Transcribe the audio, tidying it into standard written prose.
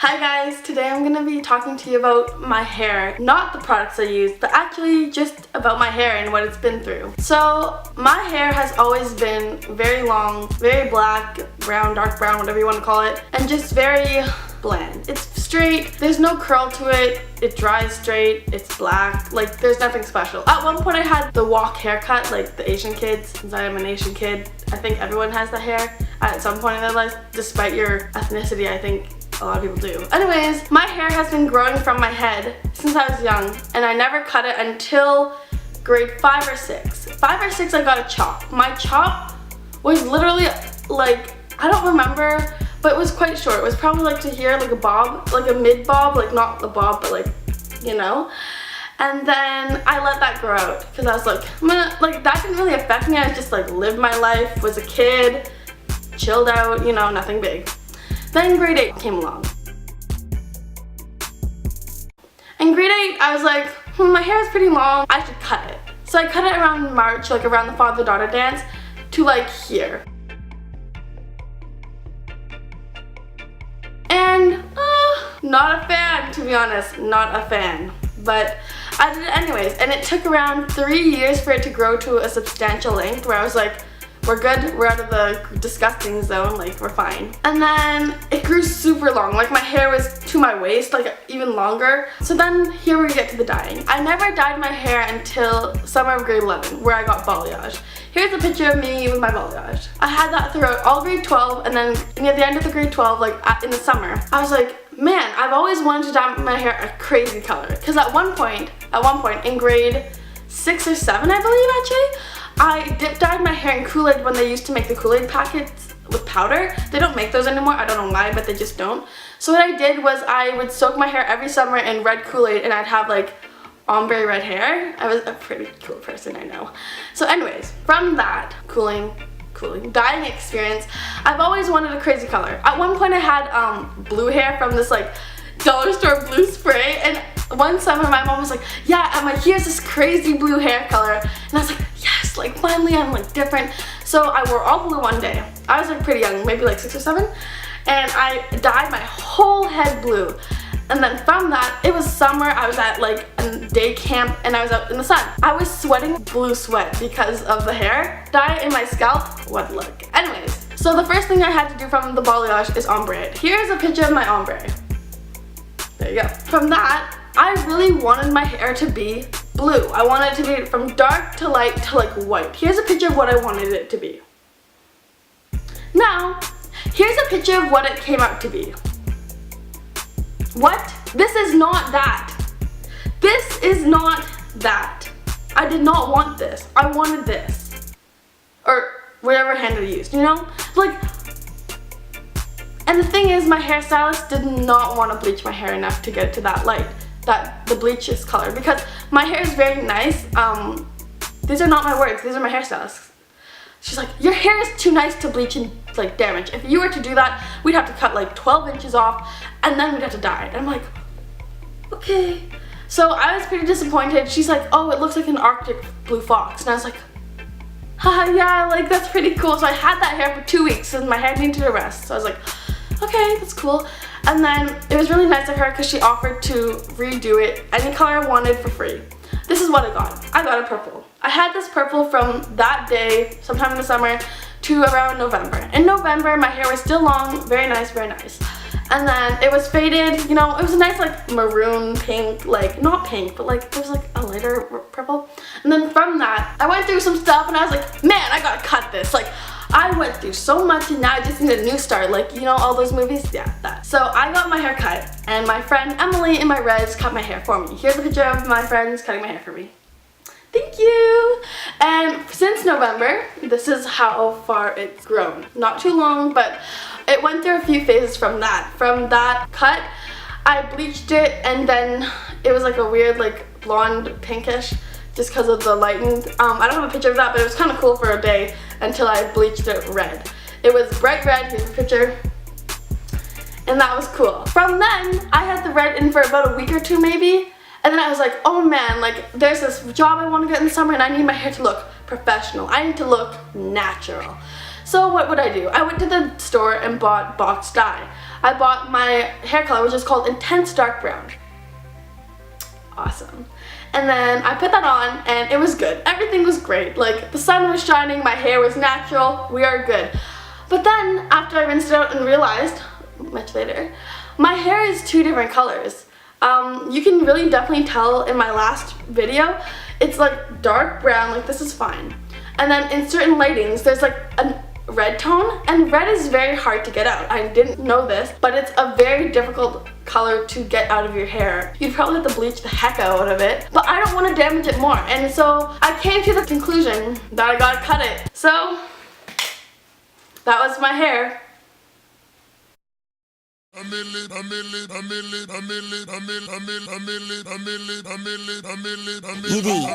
Hi guys, today I'm going to be talking to you about my hair. Not the products I use, but actually just about my hair and what it's been through. So, my hair has always been very long, very black, brown, dark brown, whatever you want to call it, and just very bland. It's straight, there's no curl to it, it dries straight, it's black, like there's nothing special. At one point I had the wok haircut, like the Asian kids, since I am an Asian kid. I think everyone has the hair at some point in their life, despite your ethnicity. I think a lot of people do. Anyways, my hair has been growing from my head since I was young, and I never cut it until grade 5 or 6. 5 or 6 I got a chop. My chop was literally like, I don't remember, but it was quite short. It was probably like to here, like a bob, like a mid bob, like not a bob, but like, you know. And then I let that grow out because I was like, like that didn't really affect me. I just like lived my life, was a kid, chilled out, you know, nothing big. Then grade 8 came along. In grade 8, I was like, my hair is pretty long, I should cut it. So I cut it around March, like around the father-daughter dance, to like here. And, not a fan, to be honest, not a fan. But I did it anyways, and it took around 3 years for it to grow to a substantial length where I was like, we're good, we're out of the disgusting zone, like we're fine. And then it grew super long, like my hair was to my waist, like even longer. So then here we get to the dyeing. I never dyed my hair until summer of grade 11, where I got balayage. Here's a picture of me with my balayage. I had that throughout all grade 12, and then near the end of the grade 12, like in the summer, I was like, man, I've always wanted to dye my hair a crazy color. Because at one point in grade 6 or 7, I believe actually, I dyed my hair in Kool-Aid when they used to make the Kool-Aid packets with powder. They don't make those anymore, I don't know why, but they just don't. So what I did was I would soak my hair every summer in red Kool-Aid, and I'd have like ombre red hair. I was a pretty cool person, I know. So anyways, from that dyeing experience, I've always wanted a crazy color. At one point I had blue hair from this like dollar store blue spray, and one summer my mom was like, yeah, I'm like, here's this crazy blue hair color, and I was like, yes, like finally I'm like different. So I wore all blue one day. I was like pretty young, maybe like 6 or 7, and I dyed my whole head blue. And then from that, it was summer, I was at like a day camp and I was out in the sun. I was sweating blue sweat because of the hair dye in my scalp. What look. Anyways, so the first thing I had to do from the balayage is ombre it. Here's a picture of my ombre. There you go. From that, I really wanted my hair to be blue. I wanted it to be from dark to light to like white. Here's a picture of what I wanted it to be. Now, here's a picture of what it came out to be. What? This is not that. This is not that. I did not want this. I wanted this. Or whatever hand I used, you know? Like, and the thing is, my hairstylist did not want to bleach my hair enough to get it to that light, the bleachiest color, because my hair is very nice. These are not my words, these are my hairstylist's. She's like, your hair is too nice to bleach and like damage. If you were to do that, we'd have to cut like 12 inches off and then we'd have to dye it. And I'm like, okay. So I was pretty disappointed. She's like, oh, it looks like an Arctic blue fox. And I was like, haha, yeah, like that's pretty cool. So I had that hair for 2 weeks and my hair needed a rest. So I was like, okay, that's cool. And then it was really nice of her because she offered to redo it any color I wanted for free. This is what I got. I got a purple. I had this purple from that day, sometime in the summer, to around November. In November, my hair was still long, very nice, very nice. And then it was faded, you know, it was a nice like maroon, pink, like, not pink, but like, it was like a lighter purple. And then from that, I went through some stuff and I was like, man, I gotta cut this. Like, I went through so much and now I just need a new start, like, you know, all those movies? Yeah, that. So I got my hair cut and my friend Emily in my res cut my hair for me. Here's a picture of my friends cutting my hair for me. Thank you! And since November, this is how far it's grown. Not too long, but it went through a few phases from that. From that cut, I bleached it and then it was like a weird like blonde pinkish just because of the lighting. I don't have a picture of that, but it was kind of cool for a day until I bleached it red. It was bright red, here's a picture, and that was cool. From then, I had the red in for about a week or two maybe, and then I was like, oh man, like there's this job I want to get in the summer and I need my hair to look professional. I need to look natural. So what would I do? I went to the store and bought box dye. I bought my hair color, which is called Intense Dark Brown. Awesome. And then I put that on and it was good. Everything was great. Like the sun was shining, my hair was natural, we are good. But then after I rinsed it out and realized, much later, my hair is 2 different colors. You can really definitely tell in my last video, it's like dark brown, like this is fine. And then in certain lightings, there's like a red tone, and red is very hard to get out. I didn't know this, but it's a very difficult color to get out of your hair. You'd probably have to bleach the heck out of it, but I don't want to damage it more. And so I came to the conclusion that I gotta cut it. So that was my hair. Edie.